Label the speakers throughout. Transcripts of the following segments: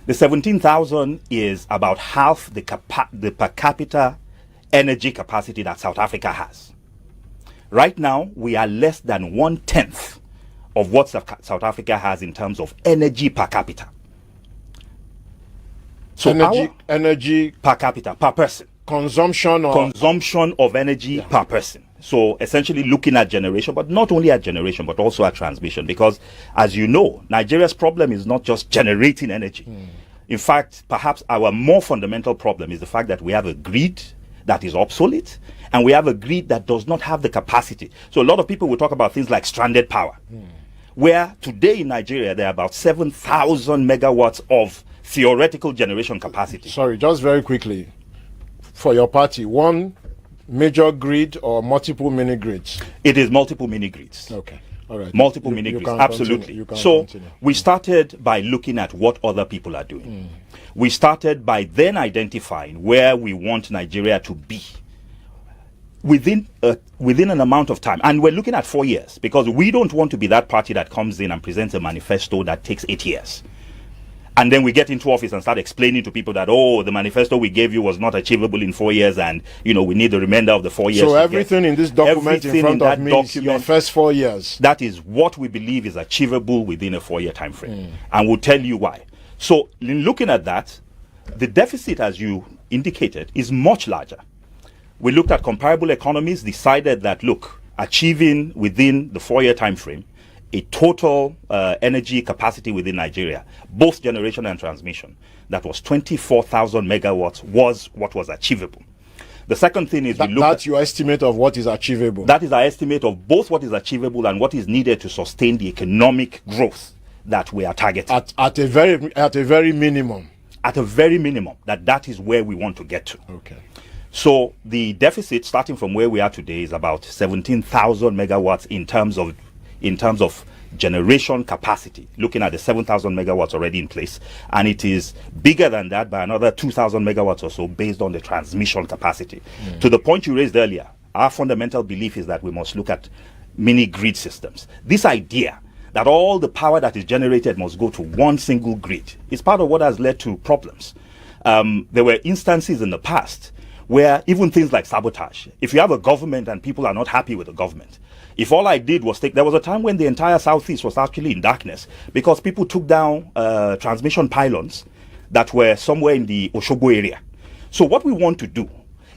Speaker 1: The 17,000 is about half the per capita energy capacity that South Africa has. Right now, we are less than 1/10 of what South Africa has in terms of energy per capita. So
Speaker 2: energy
Speaker 1: per capita, per person.
Speaker 2: Consumption
Speaker 1: of energy per person. So essentially looking at generation, but not only at generation, but also at transmission. Because as you know, Nigeria's problem is not just generating energy. In fact, perhaps our more fundamental problem is the fact that we have a grid that is obsolete, and we have a grid that does not have the capacity. So a lot of people will talk about things like stranded power, where today in Nigeria, there are about 7,000 megawatts of theoretical generation capacity.
Speaker 2: Sorry, just very quickly. For your party, one major grid or multiple mini grids?
Speaker 1: It is multiple mini grids.
Speaker 2: Okay. All right.
Speaker 1: Multiple mini grids, absolutely. So we started by looking at what other people are doing. We started by then identifying where we want Nigeria to be within an amount of time. And we're looking at 4 years, because we don't want to be that party that comes in and presents a manifesto that takes 8 years. And then we get into office and start explaining to people that, oh, the manifesto we gave you was not achievable in 4 years, and, you know, we need the remainder of the 4 years.
Speaker 2: So everything in this document in front of me is your first 4 years.
Speaker 1: That is what we believe is achievable within a 4-year time frame. And we'll tell you why. So in looking at that, the deficit, as you indicated, is much larger. We looked at comparable economies, decided that, look, achieving within the 4-year time frame a total energy capacity within Nigeria, both generation and transmission, that was 24,000 megawatts was what was achievable. The second thing is
Speaker 2: that's your estimate of what is achievable.
Speaker 1: That is our estimate of both what is achievable and what is needed to sustain the economic growth that we are targeting.
Speaker 2: At a very minimum.
Speaker 1: At a very minimum, that is where we want to get to.
Speaker 2: Okay.
Speaker 1: So the deficit, starting from where we are today, is about 17,000 megawatts in terms of generation capacity, looking at the 7,000 megawatts already in place, and it is bigger than that by another 2,000 megawatts or so based on the transmission capacity. To the point you raised earlier, our fundamental belief is that we must look at mini grid systems. This idea that all the power that is generated must go to one single grid is part of what has led to problems. There were instances in the past where even things like sabotage, if you have a government and people are not happy with the government, if all I did was there was a time when the entire Southeast was actually in darkness because people took down transmission pylons that were somewhere in the Osogbo area. So what we want to do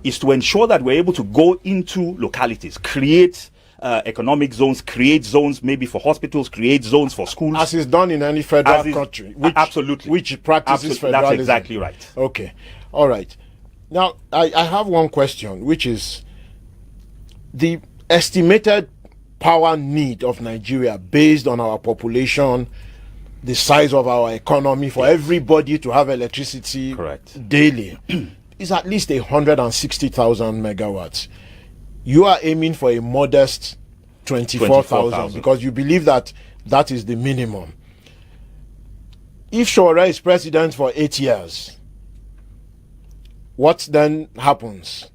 Speaker 1: is to ensure that we're able to go into localities, create economic zones, create zones maybe for hospitals, create zones for schools.
Speaker 2: As is done in any federal country.
Speaker 1: Absolutely.
Speaker 2: Which practices federalism.
Speaker 1: That's exactly right.
Speaker 2: Okay. All right. Now, I have one question, which is the estimated power need of Nigeria based on our population, the size of our economy, for everybody to have electricity daily is at least 160,000 megawatts. You are aiming for a modest 24,000 because you believe that that is the minimum. If Sowore is president for 8 years, what then happens?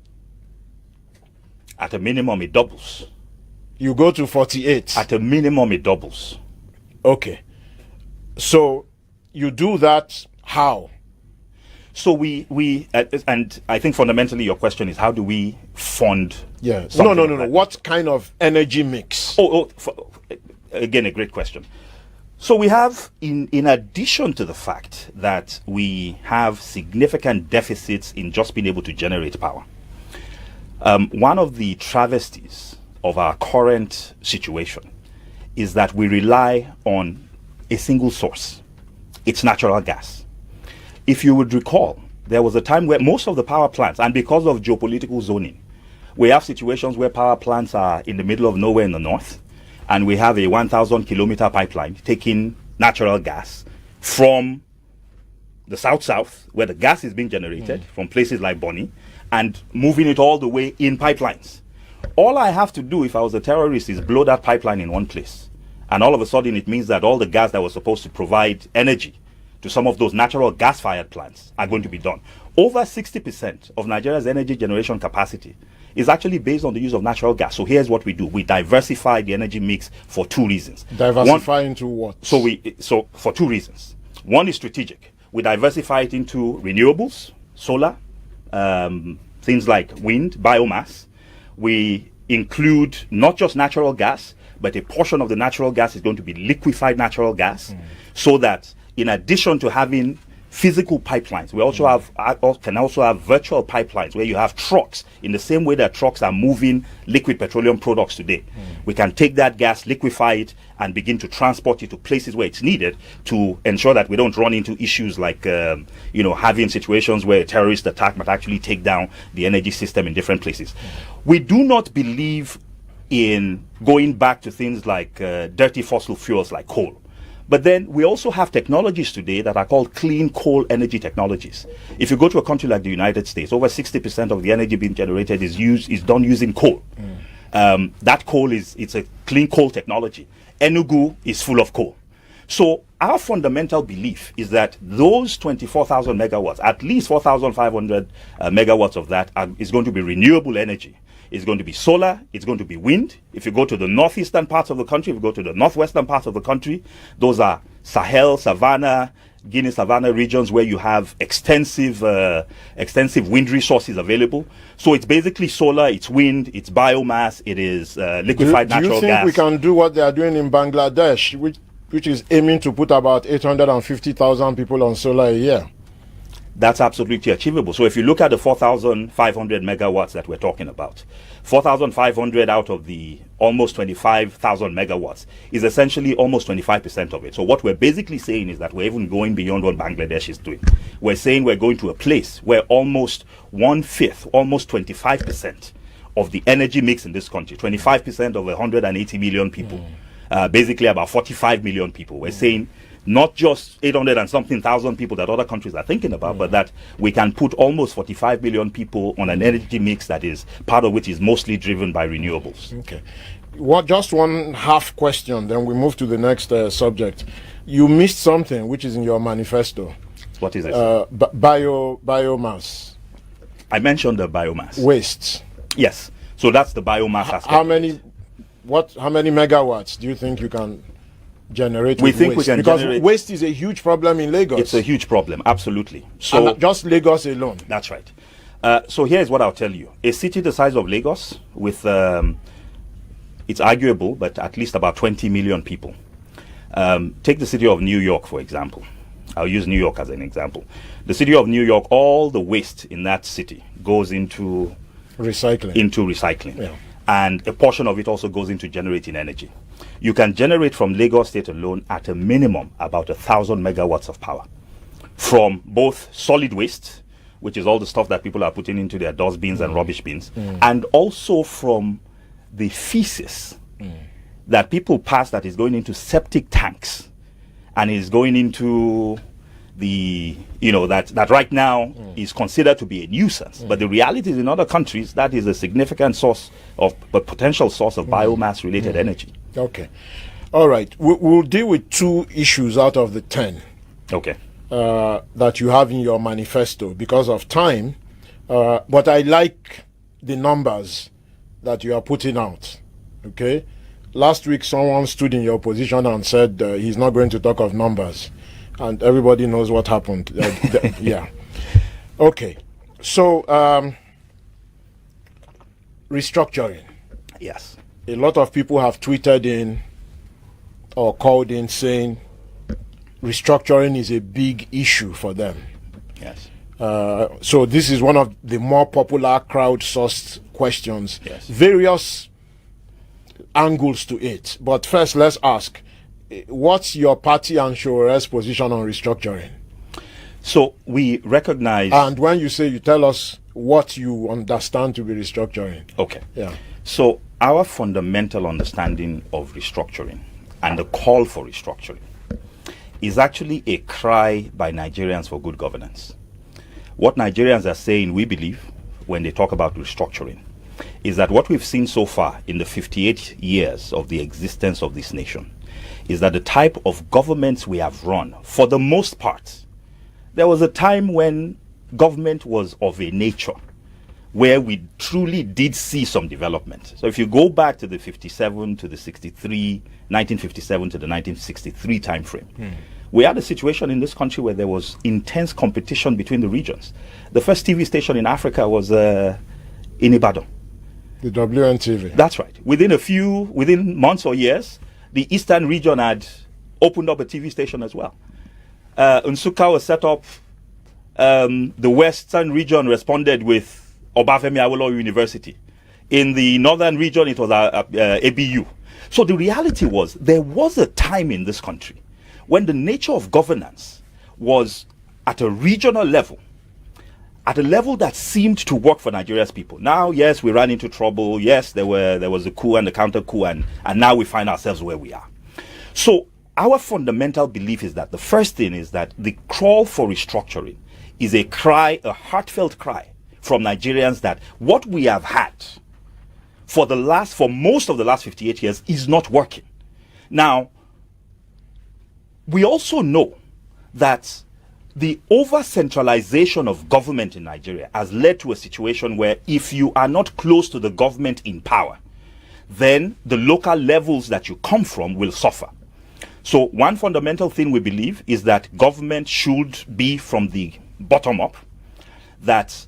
Speaker 1: At a minimum, it doubles.
Speaker 2: You go to 48.
Speaker 1: At a minimum, it doubles.
Speaker 2: Okay. So you do that how?
Speaker 1: So we and I think fundamentally your question is how do we fund?
Speaker 2: Yeah. No. What kind of energy mix?
Speaker 1: Again, a great question. So we have, in addition to the fact that we have significant deficits in just being able to generate power, one of the travesties of our current situation is that we rely on a single source. It's natural gas. If you would recall, there was a time where most of the power plants, and because of geopolitical zoning, we have situations where power plants are in the middle of nowhere in the north, and we have a 1,000-kilometer pipeline taking natural gas from the south-south, where the gas is being generated from places like Bonny, and moving it all the way in pipelines. All I have to do if I was a terrorist is blow that pipeline in one place. And all of a sudden it means that all the gas that was supposed to provide energy to some of those natural gas-fired plants are going to be done. Over 60% of Nigeria's energy generation capacity is actually based on the use of natural gas. So here's what we do. We diversify the energy mix for two reasons.
Speaker 2: Diversify into what?
Speaker 1: So for two reasons. One is strategic. we diversify it into renewables, solar, things like wind, biomass. We include not just natural gas, but a portion of the natural gas is going to be liquefied natural gas, so that in addition to having physical pipelines, we also can also have virtual pipelines where you have trucks. In the same way that trucks are moving liquid petroleum products today, we can take that gas, liquefy it, and begin to transport it to places where it's needed to ensure that we don't run into issues like having situations where a terrorist attack might actually take down the energy system in different places. We do not believe in going back to things like dirty fossil fuels like coal. But then we also have technologies today that are called clean coal energy technologies. If you go to a country like the United States, over 60% of the energy being generated is done using coal. That coal it's a clean coal technology. Enugu is full of coal. So our fundamental belief is that those 24,000 megawatts, at least 4,500 megawatts of that is going to be renewable energy. It's going to be solar, it's going to be wind. If you go to the northeastern parts of the country, if you go to the northwestern parts of the country, those are Sahel, Savannah, Guinea Savannah regions where you have extensive wind resources available. So it's basically solar, it's wind, it's biomass, it is liquefied natural gas.
Speaker 2: Do you think we can do what they are doing in Bangladesh, which is aiming to put about 850,000 people on solar a year?
Speaker 1: That's absolutely achievable. So if you look at the 4,500 megawatts that we're talking about, 4,500 out of the almost 25,000 megawatts is essentially almost 25% of it. So what we're basically saying is that we're even going beyond what Bangladesh is doing. We're saying we're going to a place where almost 1/5, almost 25% of the energy mix in this country, 25% of 180 million people, basically about 45 million people. We're saying not just 800 and something thousand people that other countries are thinking about, but that we can put almost 45 million people on an energy mix that is part of which is mostly driven by renewables.
Speaker 2: Okay. Just one half question, then we move to the next subject. You missed something which is in your manifesto.
Speaker 1: What is it?
Speaker 2: Biomass.
Speaker 1: I mentioned the biomass.
Speaker 2: Waste.
Speaker 1: Yes. So that's the biomass aspect.
Speaker 2: How many megawatts do you think you can generate
Speaker 1: we think
Speaker 2: waste?
Speaker 1: We can
Speaker 2: because
Speaker 1: generate,
Speaker 2: waste is a huge problem in Lagos.
Speaker 1: It's a huge problem, absolutely. So
Speaker 2: and just Lagos alone.
Speaker 1: That's right. So here's what I'll tell you. A city the size of Lagos with it's arguable, but at least about 20 million people. Take the city of New York, for example. I'll use New York as an example. The city of New York, all the waste in that city goes into recycling.
Speaker 2: Yeah.
Speaker 1: And a portion of it also goes into generating energy. You can generate from Lagos State alone at a minimum about 1,000 megawatts of power from both solid waste, which is all the stuff that people are putting into their dustbins and rubbish bins, and also from the feces that people pass that is going into septic tanks and is going into the that right now is considered to be a nuisance, but the reality is in other countries that is a significant source of a potential source of biomass related energy.
Speaker 2: Okay, all right, we'll deal with 2 issues out of the 10 that you have in your manifesto because of time, but I like the numbers that you are putting out. Okay, last week someone stood in your position and said he's not going to talk of numbers. And everybody knows what happened. Yeah. Okay. So, restructuring.
Speaker 1: Yes.
Speaker 2: A lot of people have tweeted in or called in saying restructuring is a big issue for them.
Speaker 1: Yes.
Speaker 2: So this is one of the more popular crowdsourced questions.
Speaker 1: Yes.
Speaker 2: Various angles to it. But first, let's ask, what's your party and Sowore's position on restructuring?
Speaker 1: So we recognize...
Speaker 2: And when you say, you tell us what you understand to be restructuring.
Speaker 1: Okay.
Speaker 2: Yeah.
Speaker 1: So our fundamental understanding of restructuring and the call for restructuring is actually a cry by Nigerians for good governance. What Nigerians are saying, we believe, when they talk about restructuring, is that what we've seen so far in the 58 years of the existence of this nation is that the type of governments we have run, for the most part, there was a time when government was of a nature where we truly did see some development. So if you go back to the 57 to the 63, 1957 to the 1963 time frame, We had a situation in this country where there was intense competition between the regions. The first TV station in Africa was in Ibadan.
Speaker 2: The WNTV.
Speaker 1: That's right. Within months or years, the Eastern region had opened up a TV station as well. Nsukka was set up. The Western region responded with Obafemi Awolowo University. In the Northern region, it was ABU. So the reality was, there was a time in this country when the nature of governance was at a regional level, at a level that seemed to work for Nigeria's people. Now, yes, we ran into trouble. Yes, there was a coup and a counter coup, and now we find ourselves where we are. So our fundamental belief is that the first thing is that the call for restructuring is a cry, a heartfelt cry from Nigerians that what we have had for most of the last 58 years is not working. Now, we also know that the over-centralization of government in Nigeria has led to a situation where if you are not close to the government in power, then the local levels that you come from will suffer. So one fundamental thing we believe is that government should be from the bottom up, that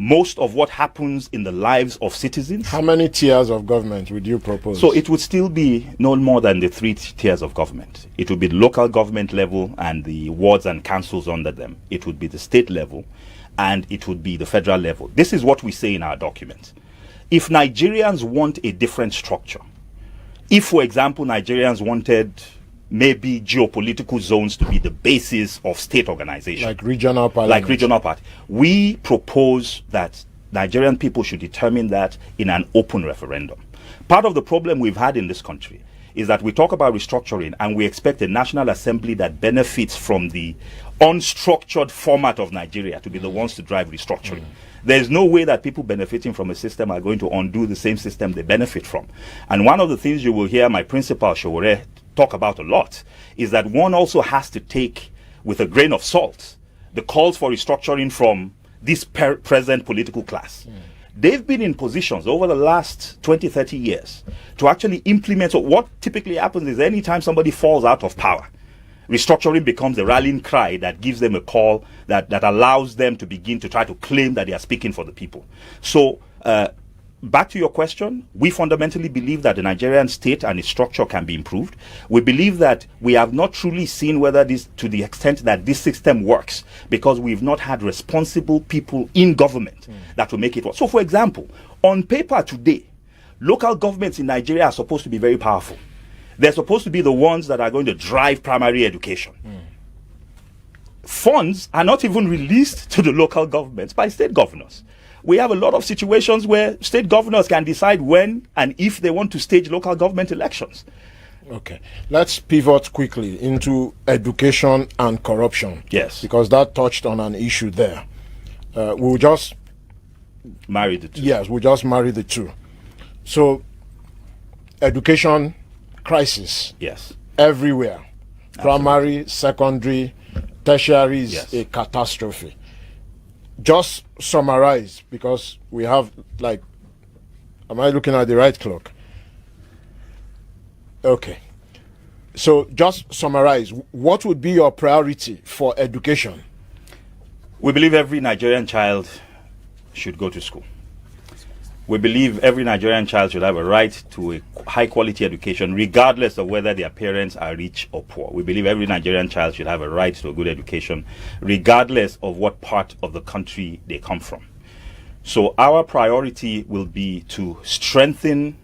Speaker 1: most of what happens in the lives of citizens.
Speaker 2: How many tiers of government would you propose?
Speaker 1: So it would still be no more than the 3 tiers of government. It would be the local government level and the wards and councils under them. It would be the state level, and it would be the federal level. This is what we say in our document. If Nigerians want a different structure, if, for example, Nigerians wanted maybe geopolitical zones to be the basis of state organization,
Speaker 2: like regional parliament.
Speaker 1: We propose that Nigerian people should determine that in an open referendum. Part of the problem we've had in this country is that we talk about restructuring and we expect a National Assembly that benefits from the unstructured format of Nigeria to be the ones to drive restructuring. There's no way that people benefiting from a system are going to undo the same system they benefit from. And one of the things you will hear my principal, Sowore, talk about a lot is that one also has to take with a grain of salt the calls for restructuring from this present political class. They've been in positions over the last 20, 30 years to actually implement. So what typically happens is anytime somebody falls out of power, restructuring becomes the rallying cry that gives them a call that allows them to begin to try to claim that they are speaking for the people. So back to your question, we fundamentally believe that the Nigerian state and its structure can be improved. We believe that we have not truly seen whether this, to the extent that this system works, because we've not had responsible people in government that will make it work. So, for example, on paper today, local governments in Nigeria are supposed to be very powerful. They're supposed to be the ones that are going to drive primary education. Funds are not even released to the local governments by state governors. We have a lot of situations where state governors can decide when and if they want to stage local government elections.
Speaker 2: Okay, let's pivot quickly into education and corruption.
Speaker 1: Yes.
Speaker 2: Because that touched on an issue there. We'll just
Speaker 1: marry the two.
Speaker 2: Yes, we'll just marry the two. So, education crisis.
Speaker 1: Yes.
Speaker 2: Everywhere.
Speaker 1: Absolutely.
Speaker 2: Primary, secondary, tertiary is
Speaker 1: Yes.
Speaker 2: a catastrophe. Just summarize, because we have, like, am I looking at the right clock? Okay. So just summarize, what would be your priority for education?
Speaker 1: We believe every Nigerian child should go to school. We believe every Nigerian child should have a right to a high-quality education, regardless of whether their parents are rich or poor. We believe every Nigerian child should have a right to a good education, regardless of what part of the country they come from. So our priority will be to strengthen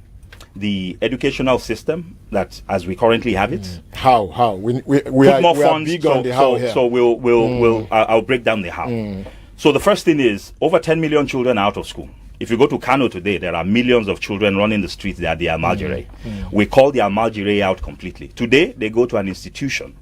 Speaker 1: the educational system that, as we currently have it.
Speaker 2: How? We
Speaker 1: Put
Speaker 2: are,
Speaker 1: more
Speaker 2: we
Speaker 1: funds.
Speaker 2: are big on the how here.
Speaker 1: So I'll break down the how. So the first thing is over 10 million children out of school. If you go to Kano today, there are millions of children running the streets. They are the Almajiri. We call the Almajiri out completely. Today, they go to an institution,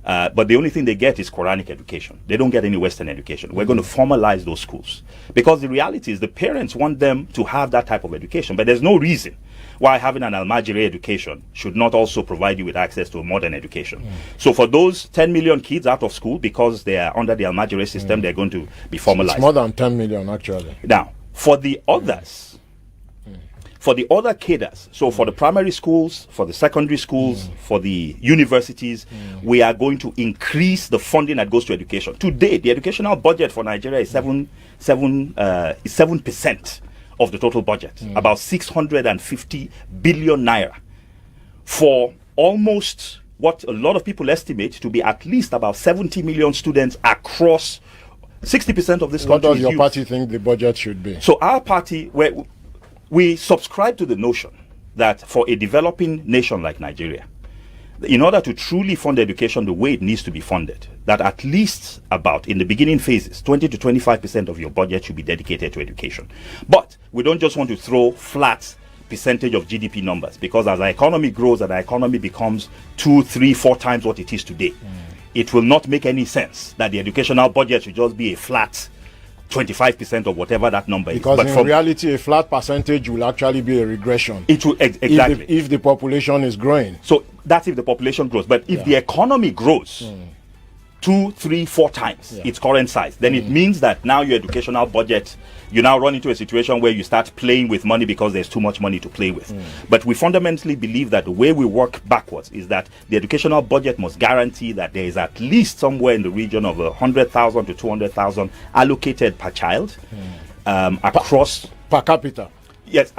Speaker 1: but the only thing they get is Quranic education. They don't get any Western education. We're going to formalize those schools, because the reality is the parents want them to have that type of education, but there's no reason why having an Almajiri education should not also provide you with access to a modern education. So for those 10 million kids out of school, because they are under the Almajiri system, they're going to be formalized.
Speaker 2: It's more than 10 million, actually.
Speaker 1: Now, for the others, For the other cadres, so for the primary schools, for the secondary schools, for the universities, we are going to increase the funding that goes to education. Today, the educational budget for Nigeria is 7% of the total budget, about 650 billion naira, for almost what a lot of people estimate to be at least about 70 million students across 60% of this country.
Speaker 2: What does your party think the budget should be?
Speaker 1: So our party, we subscribe to the notion that for a developing nation like Nigeria, in order to truly fund education the way it needs to be funded, that at least about, in the beginning phases, 20 to 25% of your budget should be dedicated to education. But we don't just want to throw flat percentage of GDP numbers, because as our economy grows and our economy becomes 2, 3, 4 times what it is today, it will not make any sense that the educational budget should just be a flat 25% of whatever that number
Speaker 2: because
Speaker 1: is.
Speaker 2: But in reality, a flat percentage will actually be a regression.
Speaker 1: It will exactly
Speaker 2: if the population is growing.
Speaker 1: So that's if the population grows. But if the economy grows 2, 3, 4 times its current size, then it means that now your educational budget, you now run into a situation where you start playing with money because there's too much money to play with. But we fundamentally believe that the way we work backwards is that the educational budget must guarantee that there is at least somewhere in the region of 100,000 to 200,000 allocated per child across
Speaker 2: per capita.
Speaker 1: Yes,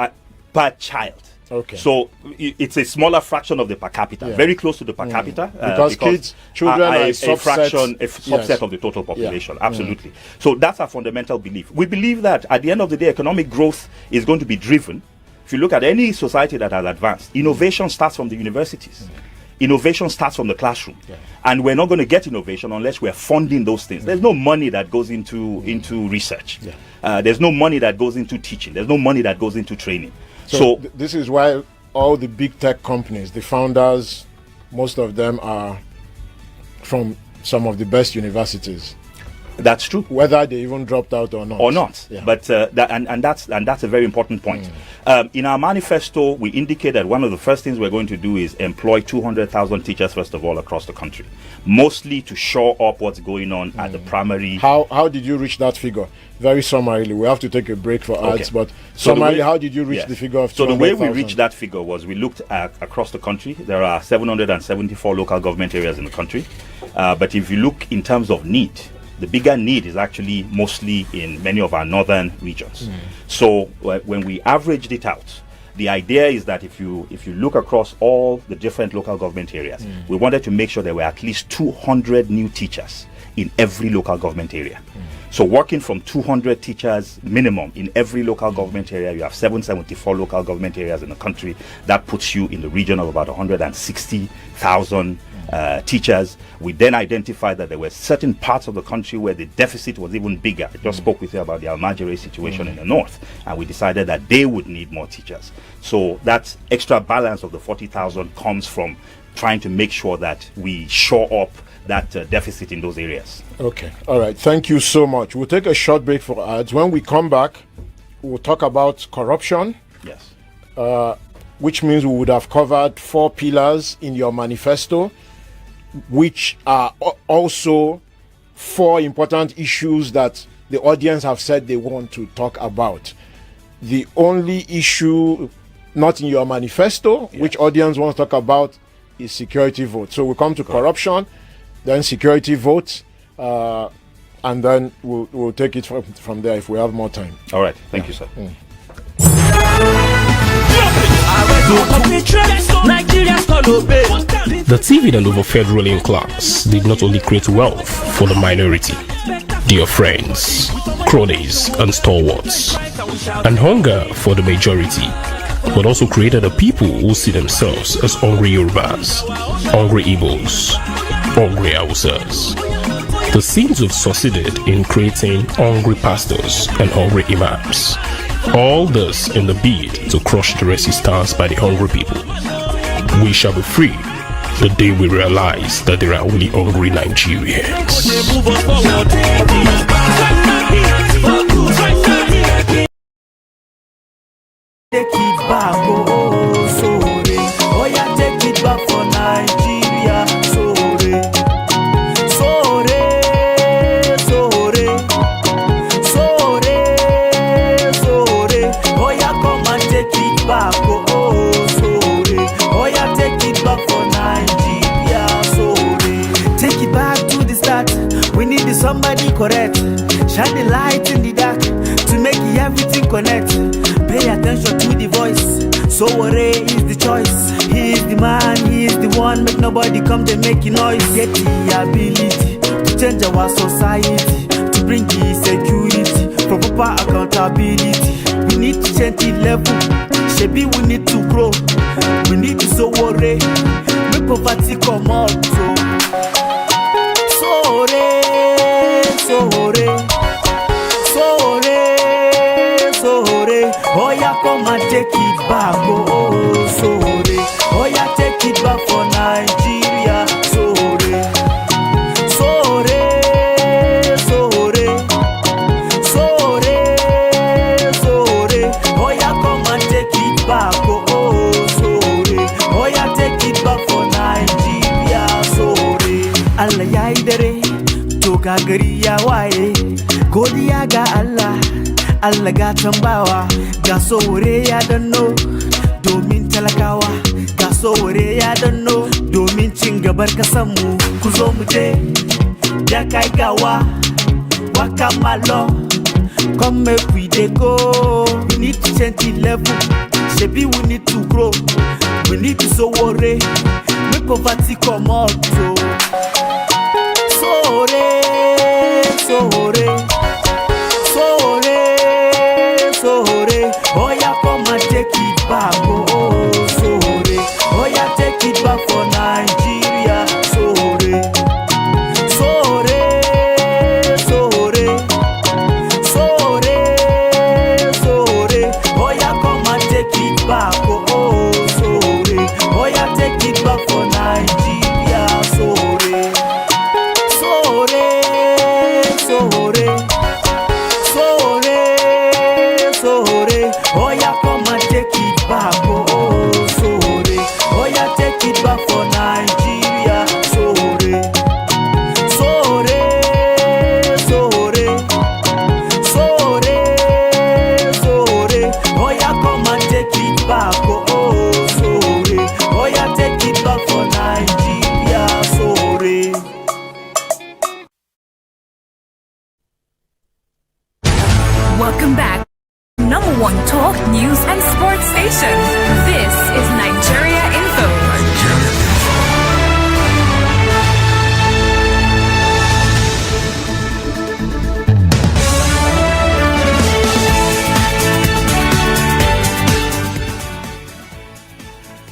Speaker 1: per child.
Speaker 2: Okay.
Speaker 1: So it's a smaller fraction of the per capita, very close to the per capita,
Speaker 2: because children are a
Speaker 1: subset of the total population. Absolutely. So that's our fundamental belief. We believe that at the end of the day, economic growth is going to be driven. If you look at any society that has advanced, innovation starts from the universities. Innovation starts from the classroom, and we're not going to get innovation unless we're funding those things. There's no money that goes into research. There's no money that goes into teaching. There's no money that goes into training.
Speaker 2: So this is why all the big tech companies, the founders, most of them are from some of the best universities.
Speaker 1: That's true.
Speaker 2: Whether they even dropped out or not.
Speaker 1: But that's a very important point. In our manifesto, we indicate that one of the first things we're going to do is employ 200,000 teachers, first of all, across the country, mostly to shore up what's going on at the primary.
Speaker 2: How did you reach that figure? Very summarily, we have to take a break for ads, but summarily, how did you reach the figure of 200,000?
Speaker 1: So the way we reached that figure was we looked at across the country. There are 774 local government areas in the country. But if you look in terms of need, the bigger need is actually mostly in many of our northern regions. So when we averaged it out, the idea is that if you look across all the different local government areas, we wanted to make sure there were at least 200 new teachers in every local government area. So working from 200 teachers minimum in every local government area, you have 774 local government areas in the country. That puts you in the region of about 160,000 teachers. We then identified that there were certain parts of the country where the deficit was even bigger. I just spoke with you about the Almajere situation in the north, and we decided that they would need more teachers. So that extra balance of the 40,000 comes from trying to make sure that we shore up that deficit in those areas.
Speaker 2: Okay. All right. Thank you so much. We'll take a short break for ads. When we come back, we'll talk about corruption.
Speaker 1: Yes.
Speaker 2: Which means we would have covered 4 pillars in your manifesto, which are also 4 important issues that the audience have said they want to talk about. The only issue not in your manifesto, which audience wants to talk about, is security vote. So we'll come to corruption, then security votes, and then we'll take it from there if we have more time.
Speaker 1: All right. Thank you, sir.
Speaker 3: The TV and overfed ruling class did not only create wealth for the minority, dear friends, cronies, and stalwarts, and hunger for the majority, but also created a people who see themselves as hungry Yorubas, hungry Igbos, hungry Hausas. The scenes have succeeded in creating hungry pastors and hungry imams. All this in the bid to crush the resistance by the hungry people. We shall be free the day we realize that there are only hungry Nigerians.
Speaker 4: Take it back, oh, Sowore. Oh, yeah, take it back for Nigeria, Sowore. Sowore, Sowore. Sowore, Sowore. Oh, yeah, come and take it back. correct. Shine the light in the dark to make everything connect. Pay attention to the voice. Sowore is the choice. He is the man, he is the one. Make nobody come to make a noise. Get the ability to change our society, to bring the security for proper accountability. We need to change the level. Shebi we need to grow. We need to Sowore. Make poverty come out. Sowore, Sowore, Sowore, Sowore. Oh yeah, come and take it back. Oh, Sowore. Oh yeah, take it back for Nigeria. Sowore, Sowore, Sowore, Sowore, Sowore. Oh yeah, come and take it back. Oh, Sowore. Oh yeah, take it back for Nigeria. Sowore. Allah ya yi dare, to ga gari ya waye. Godiya ga Allah, Allah ga tambawa. Ga Sowore ya danno domin talakawa. Ga Sowore ya danno domin cin gabar kasanmu. Ku zo mu je ya kai gawa, waka malo. Come make we dey go. We need to change the level. Shebi we need to grow. We need to Sowore. Make poverty come out. Sowore, Sowore, Sowore, Sowore. Oh yeah, come and take it back. Oh, Sowore. Oh yeah, take it back for Nigeria. Sowore, Sowore, Sowore, Sowore, Sowore. Oh yeah, come and take it back. Oh, Sowore. Oh yeah, take it back for Nigeria. Sowore, Sowore, Sowore, Sowore, Sowore. Oh yeah, come and take it back. Oh, Sowore. Oh yeah, take it back for Nigeria. Sowore, Sowore, Sowore, Sowore, Sowore. Oh yeah, come and take it back. Oh, Sowore. Oh yeah, take it back for Nigeria. Sowore.
Speaker 5: Welcome back. Number one talk, news, and sports station. This is Nigeria Info.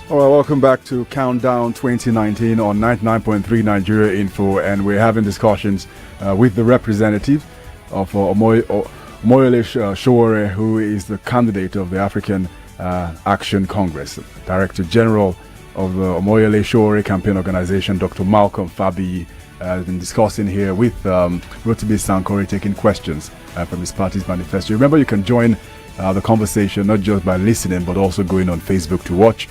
Speaker 6: All right, welcome back to Countdown 2019 on 99.3 Nigeria Info, and we're having discussions with the representative of Omoyele Sowore, who is the candidate of the African Action Congress. Director General of the Omoyele Sowore campaign organization, Dr. Malcolm Fabiyi, has been discussing here with Rotimi Sankore, taking questions from his party's manifesto. Remember, you can join the conversation not just by listening, but also going on Facebook to watch.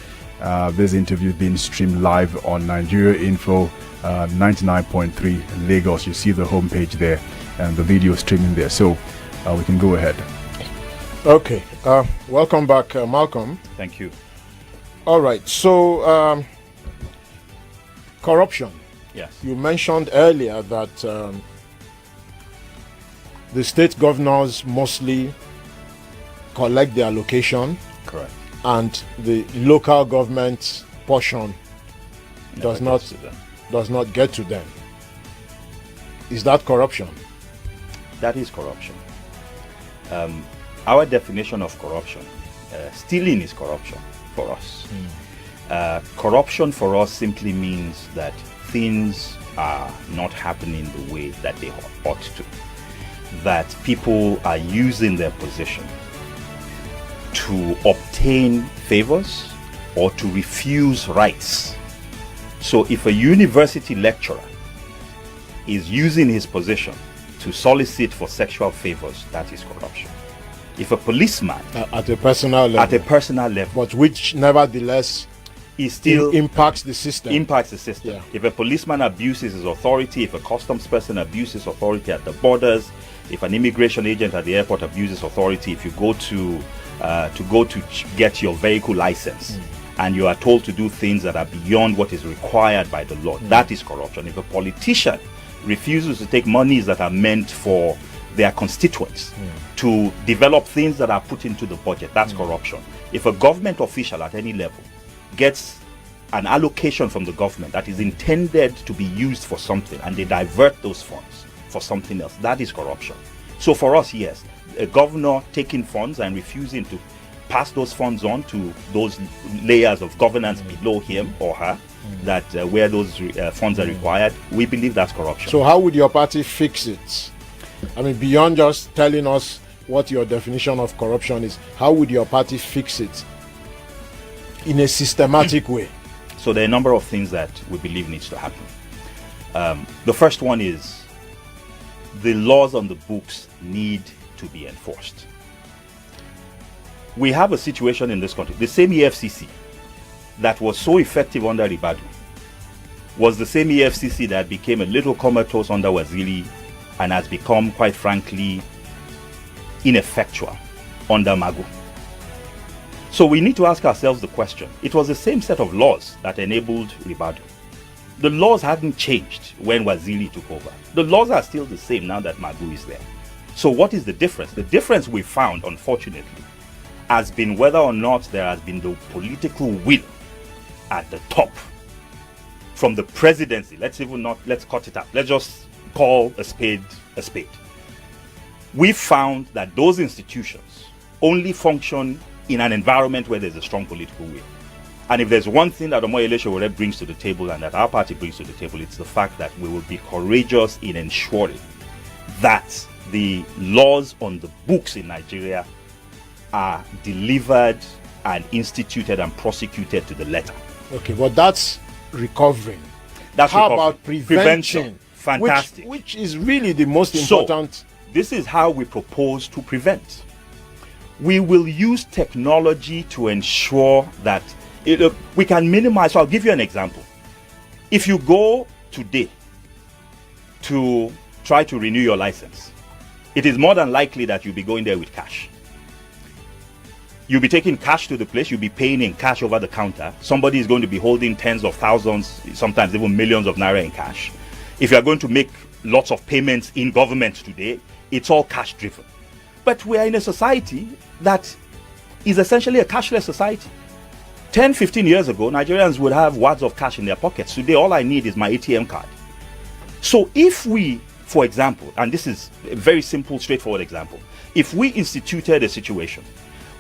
Speaker 6: This interview being streamed live on Nigeria Info 99.3 Lagos. You see the homepage there and the video streaming there. So we can go ahead.
Speaker 2: Okay. Welcome back, Malcolm.
Speaker 1: Thank you.
Speaker 2: All right. So, corruption.
Speaker 1: Yes.
Speaker 2: You mentioned earlier that the state governors mostly collect their allocation.
Speaker 1: Correct.
Speaker 2: And the local government portion does not get to them. Is that corruption?
Speaker 1: That is corruption. Our definition of corruption, stealing is corruption for us. Corruption for us simply means that things are not happening the way that they ought to. That people are using their position to obtain favors or to refuse rights. So if a university lecturer is using his position to solicit for sexual favors, that is corruption. If a policeman
Speaker 2: At a personal level, but which nevertheless
Speaker 1: is still
Speaker 2: impacts the system.
Speaker 1: Yeah. If a policeman abuses his authority, if a customs person abuses authority at the borders, if an immigration agent at the airport abuses authority, if you go to get your vehicle license and you are told to do things that are beyond what is required by the law, that is corruption. If a politician refuses to take monies that are meant for their constituents to develop things that are put into the budget, that's corruption. If a government official at any level gets an allocation from the government that is intended to be used for something and they divert those funds for something else, that is corruption. So for us, yes, a governor taking funds and refusing to pass those funds on to those layers of governance below him or her, that where those funds are required, we believe that's corruption.
Speaker 2: So how would your party fix it? I mean, beyond just telling us what your definition of corruption is, how would your party fix it in a systematic way?
Speaker 1: So there are a number of things that we believe needs to happen. The first one is the laws on the books need to be enforced. We have a situation in this country, the same EFCC that was so effective under Ribadu was the same EFCC that became a little comatose under Waziri and has become, quite frankly, ineffectual under Magu. So we need to ask ourselves the question. It was the same set of laws that enabled Ribadu. The laws hadn't changed when Waziri took over. The laws are still the same now that Magu is there. So what is the difference? The difference we found, unfortunately, has been whether or not there has been the political will at the top from the presidency. Let's cut it up. Let's just call a spade a spade. We found that those institutions only function in an environment where there's a strong political will. And if there's one thing that Omoyele Sowore brings to the table and that our party brings to the table, it's the fact that we will be courageous in ensuring that the laws on the books in Nigeria are delivered and instituted and prosecuted to the letter.
Speaker 2: Okay, but that's recovering.
Speaker 1: That's
Speaker 2: How
Speaker 1: recovery.
Speaker 2: about prevention?
Speaker 1: Fantastic.
Speaker 2: Which is really the most important.
Speaker 1: So, this is how we propose to prevent. We will use technology to ensure that we can minimize. So I'll give you an example. If you go today to try to renew your license, it is more than likely that you'll be going there with cash. You'll be taking cash to the place, you'll be paying in cash over the counter. Somebody is going to be holding tens of thousands, sometimes even millions of naira in cash. If you're going to make lots of payments in government today, it's all cash driven. But we are in a society that is essentially a cashless society. 10, 15 years ago, Nigerians would have wads of cash in their pockets. Today, all I need is my ATM card. So if we, for example, and this is a very simple, straightforward example, if we instituted a situation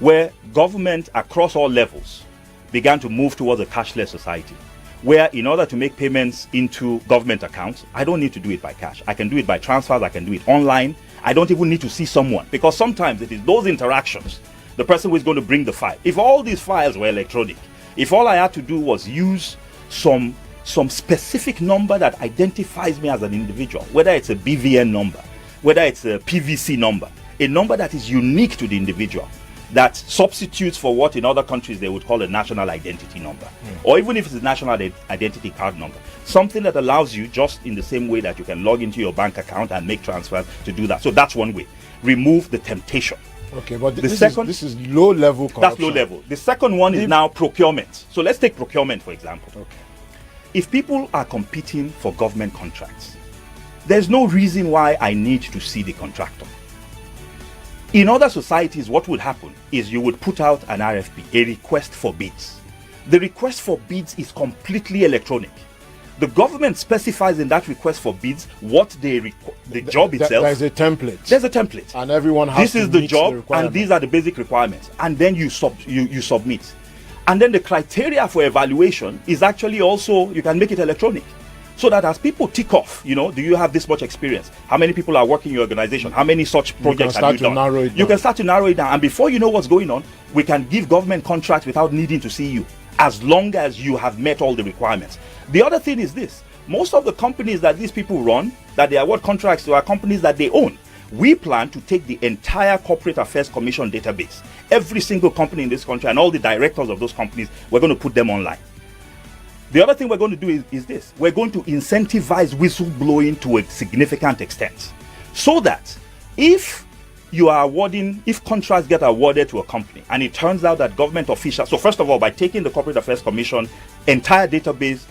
Speaker 1: where government across all levels began to move towards a cashless society, where in order to make payments into government accounts, I don't need to do it by cash. I can do it by transfers, I can do it online. I don't even need to see someone, because sometimes it is those interactions, the person who is going to bring the file. If all these files were electronic, if all I had to do was use some specific number that identifies me as an individual, whether it's a BVN number, whether it's a PVC number, a number that is unique to the individual, that substitutes for what in other countries they would call a national identity number, or even if it's a national identity card number, something that allows you, just in the same way that you can log into your bank account and make transfers, to do that. So that's one way. Remove the temptation.
Speaker 2: Okay, but this is low level corruption.
Speaker 1: That's low level. The second one is now procurement. So let's take procurement, for example.
Speaker 2: Okay.
Speaker 1: If people are competing for government contracts, there's no reason why I need to see the contractor. In other societies, what would happen is you would put out an RFP, a request for bids. The request for bids is completely electronic. The government specifies in that request for bids what the job itself.
Speaker 2: There's a template.
Speaker 1: There's a template.
Speaker 2: And everyone has
Speaker 1: to meet the job, and these are the basic requirements. And then you submit. And then the criteria for evaluation is actually also, you can make it electronic. So that as people tick off, do you have this much experience? How many people are working in your organization? How many such projects have you done? You can start to narrow it down. And before you know what's going on, we can give government contracts without needing to see you, as long as you have met all the requirements. The other thing is this. Most of the companies that these people run, that they award contracts to, are companies that they own. We plan to take the entire Corporate Affairs Commission database, every single company in this country and all the directors of those companies, we're going to put them online. The other thing we're going to do is this. We're going to incentivize whistleblowing to a significant extent, so that if contracts get awarded to a company and it turns out that government officials, so first of all, by taking the Corporate Affairs Commission entire database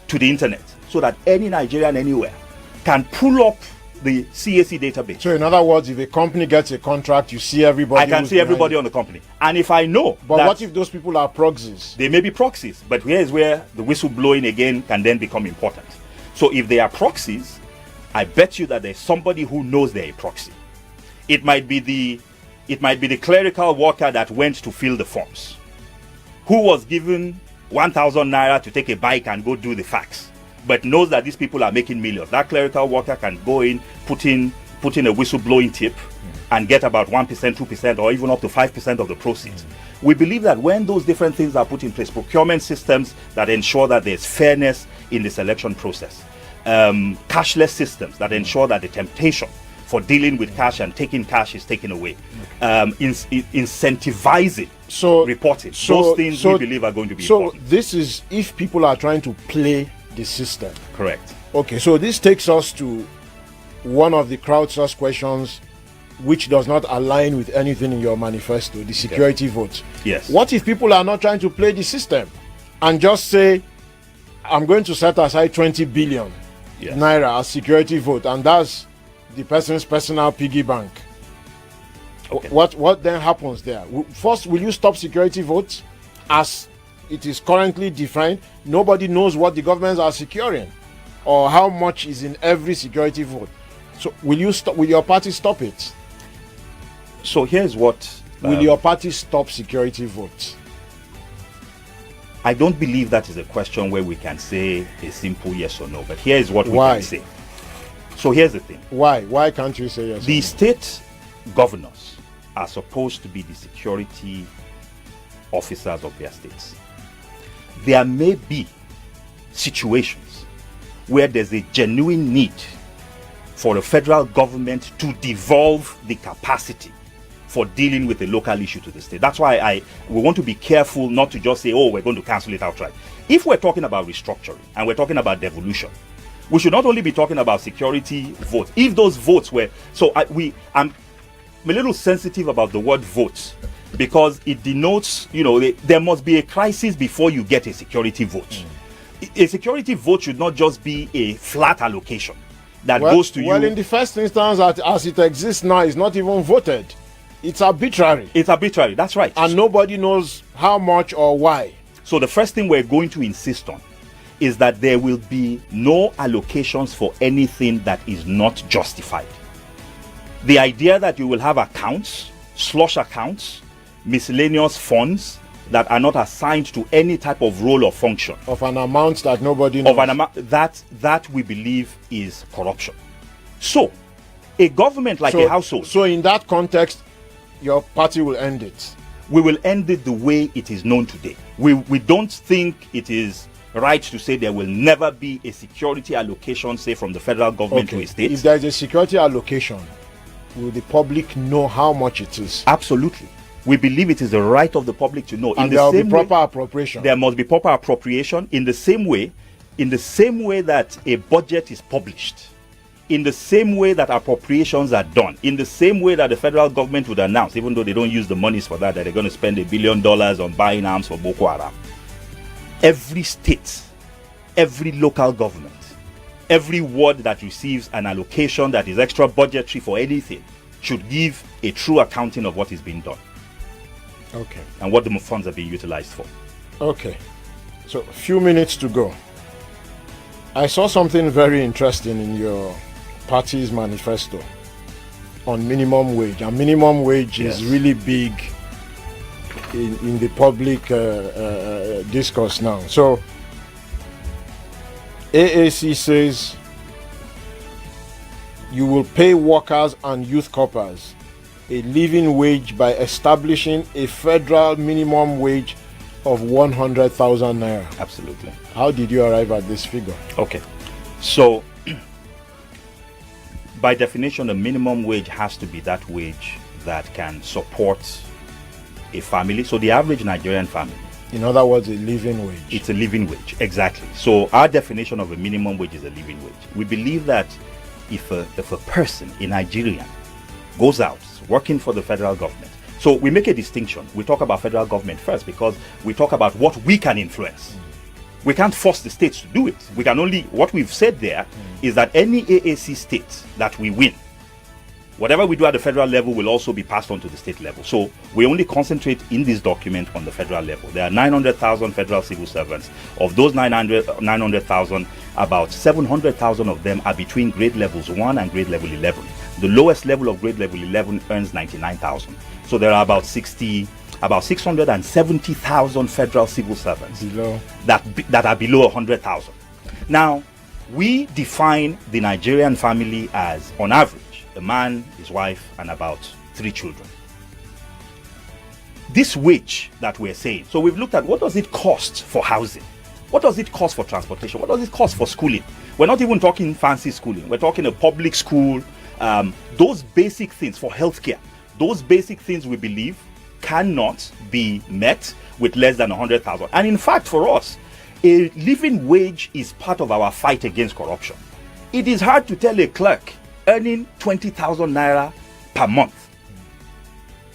Speaker 1: to the internet, so that any Nigerian anywhere can pull up the CAC database.
Speaker 2: So in other words, if a company gets a contract, you see everybody.
Speaker 1: I can see everybody on the company. And if I know
Speaker 2: But
Speaker 1: that
Speaker 2: what if those people are proxies?
Speaker 1: they may be proxies, but here is where the whistleblowing again can then become important. So if they are proxies, I bet you that there's somebody who knows they're a proxy. It might be the clerical worker that went to fill the forms, who was given 1,000 naira to take a bike and go do the fax, but knows that these people are making millions. That clerical worker can go in, put in a whistleblowing tip and get about 1%, 2%, or even up to 5% of the proceeds. We believe that when those different things are put in place, procurement systems that ensure that there's fairness in the selection process, cashless systems that ensure that the temptation for dealing with cash and taking cash is taken away, incentivizing reporting. Those things we believe are going to be important.
Speaker 2: So this is if people are trying to play the system.
Speaker 1: Correct.
Speaker 2: Okay, so this takes us to one of the crowdsourced questions which does not align with anything in your manifesto, the security vote.
Speaker 1: Yes.
Speaker 2: What if people are not trying to play the system and just say, I'm going to set aside 20 billion naira as security vote, and that's the person's personal piggy bank? Okay. What then happens there? First, will you stop security votes as it is currently defined? Nobody knows what the governments are securing or how much is in every security vote. So will your party stop it?
Speaker 1: So here's what
Speaker 2: will your party stop security votes?
Speaker 1: I don't believe that is a question where we can say a simple yes or no, but here is what we can say. So here's the thing.
Speaker 2: Why can't you say yes?
Speaker 1: The state governors are supposed to be the security officers of their states. There may be situations where there's a genuine need for the federal government to devolve the capacity for dealing with a local issue to the state. That's why we want to be careful not to just say, oh, we're going to cancel it outright. If we're talking about restructuring and we're talking about devolution, we should not only be talking about security votes. If those votes were... So I'm a little sensitive about the word votes because it denotes, there must be a crisis before you get a security vote. A security vote should not just be a flat allocation that goes to you.
Speaker 2: Well, in the first instance, as it exists now, it's not even voted. It's arbitrary.
Speaker 1: It's arbitrary, that's right.
Speaker 2: And nobody knows how much or why.
Speaker 1: So the first thing we're going to insist on is that there will be no allocations for anything that is not justified. The idea that you will have accounts, slush accounts, miscellaneous funds that are not assigned to any type of role or function.
Speaker 2: Of an amount that nobody knows.
Speaker 1: Of an amount that we believe is corruption. So, a government like a household.
Speaker 2: So in that context, your party will end it.
Speaker 1: We will end it the way it is known today. We don't think it is right to say there will never be a security allocation, say, from the federal government to a state.
Speaker 2: If there is a security allocation, will the public know how much it is?
Speaker 1: Absolutely. We believe it is the right of the public to know.
Speaker 2: And there will be proper appropriation.
Speaker 1: There must be proper appropriation in the same way that a budget is published, in the same way that appropriations are done, in the same way that the federal government would announce, even though they don't use the monies for that they're going to spend $1 billion on buying arms for Boko Haram. Every state, every local government, every ward that receives an allocation that is extra budgetary for anything should give a true accounting of what is being done.
Speaker 2: Okay.
Speaker 1: And what the funds are being utilized for.
Speaker 2: Okay. So, a few minutes to go. I saw something very interesting in your party's manifesto on minimum wage. And minimum wage is really big in the public discourse now. So, AAC says you will pay workers and youth corpers a living wage by establishing a federal minimum wage of 100,000 naira.
Speaker 1: Absolutely.
Speaker 2: How did you arrive at this figure?
Speaker 1: Okay. So, by definition, the minimum wage has to be that wage that can support a family. So, the average Nigerian family.
Speaker 2: In other words, a living wage.
Speaker 1: It's a living wage, exactly. So, our definition of a minimum wage is a living wage. We believe that if a person, a Nigerian, goes out working for the federal government. So we make a distinction. We talk about federal government first because we talk about what we can influence. We can't force the states to do it. We can only, what we've said there is that any AAC state that we win, whatever we do at the federal level will also be passed on to the state level. So we only concentrate in this document on the federal level. There are 900,000 federal civil servants. Of those 900,000, about 700,000 of them are between grade levels 1 and grade level 11. The lowest level of grade level 11 earns 99,000. So there are about 670,000 federal civil servants that are below 100,000. Now, we define the Nigerian family as, on average, a man, his wife, and about 3 children. This wage that we're saying, so we've looked at what does it cost for housing? What does it cost for transportation? What does it cost for schooling? We're not even talking fancy schooling. We're talking a public school, those basic things for healthcare. Those basic things we believe cannot be met with less than 100,000. And in fact, for us, a living wage is part of our fight against corruption. It is hard to tell a clerk earning 20,000 naira per month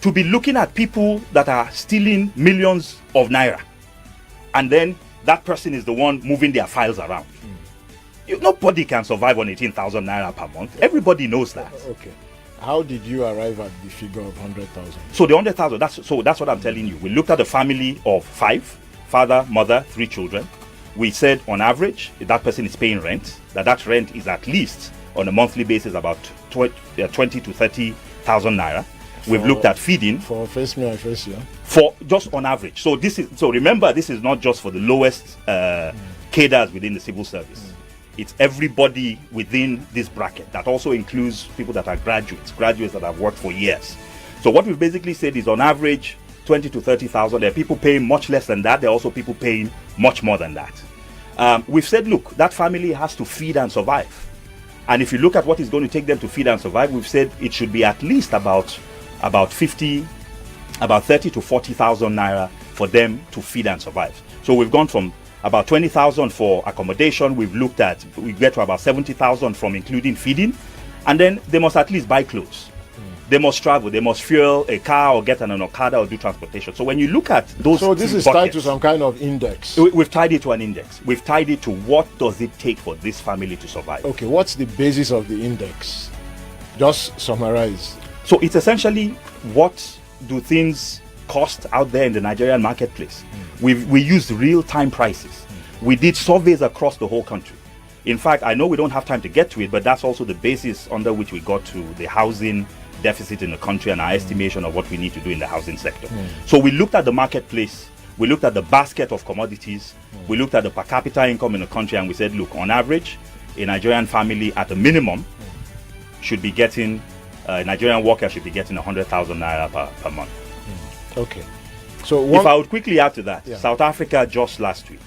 Speaker 1: to be looking at people that are stealing millions of naira, and then that person is the one moving their files around. Nobody can survive on 18,000 naira per month. Everybody knows that.
Speaker 2: Okay. How did you arrive at the figure of 100,000?
Speaker 1: So the 100,000, that's what I'm telling you. We looked at a family of 5, father, mother, 3 children. We said on average, if that person is paying rent, that rent is at least on a monthly basis about 20 to 30,000 naira. We've looked at feeding.
Speaker 2: For face me, I face you.
Speaker 1: For just on average. So remember, this is not just for the lowest cadres within the civil service. It's everybody within this bracket. That also includes people that are graduates that have worked for years. So what we've basically said is on average 20 to 30,000. There are people paying much less than that. There are also people paying much more than that. We've said, look, that family has to feed and survive. And if you look at what is going to take them to feed and survive, we've said it should be at least about 30 to 40,000 naira for them to feed and survive. So we've gone from about 20,000 for accommodation. We get to about 70,000 from including feeding. And then they must at least buy clothes. They must travel. They must fuel a car or get an Okada or do transportation. So when you look at those,
Speaker 2: so this is tied to some kind of index.
Speaker 1: We've tied it to an index. We've tied it to what does it take for this family to survive.
Speaker 2: Okay, what's the basis of the index? Just summarize.
Speaker 1: So it's essentially what do things cost out there in the Nigerian marketplace. We used real-time prices. We did surveys across the whole country. In fact, I know we don't have time to get to it, but that's also the basis under which we got to the housing deficit in the country and our estimation of what we need to do in the housing sector. So we looked at the marketplace, we looked at the basket of commodities, we looked at the per capita income in the country, and we said, look, on average, a Nigerian family at a minimum should be getting, a Nigerian worker should be getting 100,000 naira per month.
Speaker 2: Okay. So
Speaker 1: if I would quickly add to that, South Africa just last week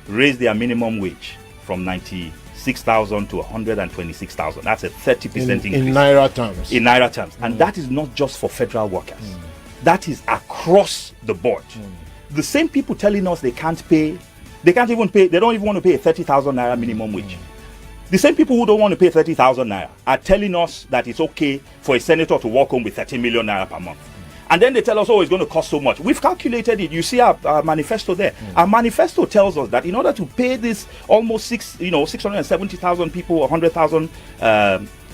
Speaker 1: raised their minimum wage from 96,000 to 126,000. That's a 30% increase.
Speaker 2: In Naira terms.
Speaker 1: In Naira terms. And that is not just for federal workers. That is across the board. The same people telling us they don't even want to pay a 30,000 naira minimum wage. The same people who don't want to pay 30,000 naira are telling us that it's okay for a senator to walk home with 30 million naira per month. And then they tell us, oh, it's going to cost so much. We've calculated it. You see our manifesto there. Our manifesto tells us that in order to pay this almost 670,000 people, $100,000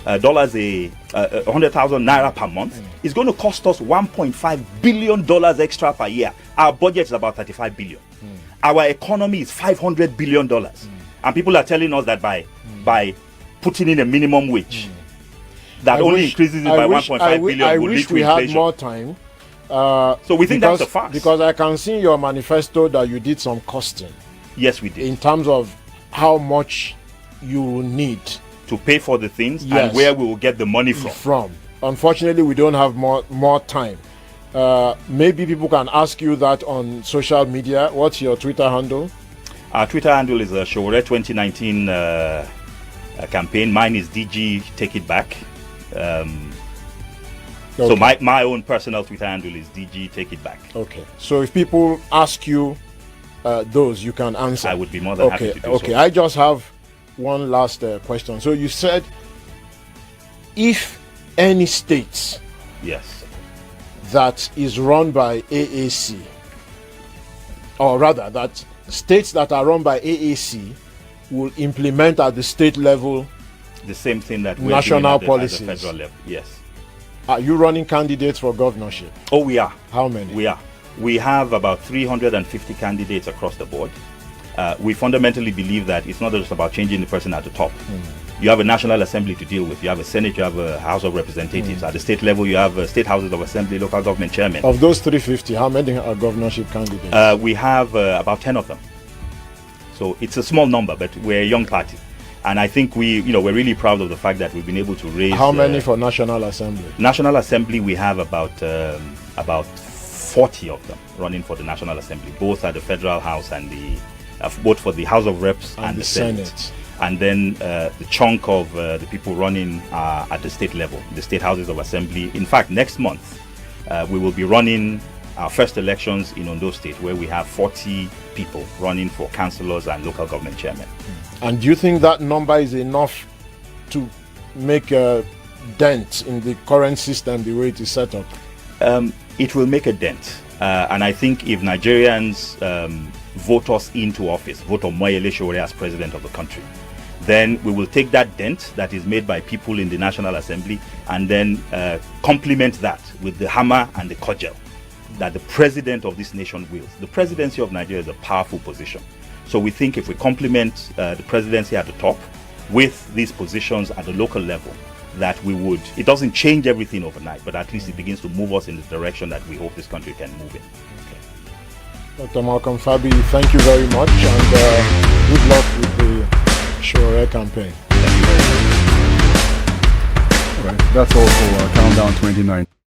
Speaker 1: 100,000 naira per month, it's going to cost us $1.5 billion extra per year. Our budget is about 35 billion. Our economy is $500 billion. And people are telling us that by putting in a minimum wage, that only increases it by 1.5 billion.
Speaker 2: I
Speaker 1: will lead
Speaker 2: wish
Speaker 1: to
Speaker 2: we
Speaker 1: inflation.
Speaker 2: had more time.
Speaker 1: So we think that's a fact.
Speaker 2: Because I can see in your manifesto that you did some costing.
Speaker 1: Yes, we did.
Speaker 2: In terms of how much you need
Speaker 1: to pay for the things and where we will get the money from.
Speaker 2: Unfortunately, we don't have more time. Maybe people can ask you that on social media. What's your Twitter handle?
Speaker 1: Our Twitter handle is Sowore 2019 campaign. Mine is DG Take It Back. So my own personal Twitter handle is DG Take It Back.
Speaker 2: Okay. So if people ask you those, you can answer.
Speaker 1: I would be more than happy to do so.
Speaker 2: Okay. I just have one last question. So you said if any state that is run by AAC or rather, that states that are run by AAC will implement at the state level
Speaker 1: the same thing that we're
Speaker 2: national
Speaker 1: doing at
Speaker 2: policies.
Speaker 1: the federal level. Yes.
Speaker 2: Are you running candidates for governorship?
Speaker 1: Oh, we are.
Speaker 2: How many?
Speaker 1: We are. We have about 350 candidates across the board. We fundamentally believe that it's not just about changing the person at the top. You have a National Assembly to deal with. You have a Senate, you have a House of Representatives. At the state level, you have state houses of assembly, local government chairmen.
Speaker 2: Of those 350, how many are governorship candidates?
Speaker 1: We have about 10 of them. So it's a small number, but we're a young party. And I think we're really proud of the fact that we've been able to raise.
Speaker 2: How many for National Assembly?
Speaker 1: National Assembly, we have about 40 of them running for the National Assembly, both at the Federal House and both for the House of Reps and the Senate. And then the chunk of the people running at the state level, the state houses of assembly. In fact, next month we will be running our first elections in Ondo State, where we have 40 people running for councillors and local government chairmen.
Speaker 2: And do you think that number is enough to make a dent in the current system the way it is set up?
Speaker 1: It will make a dent. And I think if Nigerians vote us into office, vote Omoyele Sowore as president of the country, then we will take that dent that is made by people in the National Assembly and then complement that with the hammer and the cudgel that the president of this nation wields. The presidency of Nigeria is a powerful position. So we think if we complement the presidency at the top with these positions at the local level, that it doesn't change everything overnight, but at least it begins to move us in the direction that we hope this country can move in.
Speaker 2: Dr. Malcolm Fabiyi, thank you very much, and good luck with the Sowore campaign.
Speaker 1: Thank you very much.
Speaker 6: All right, that's all for Countdown 29.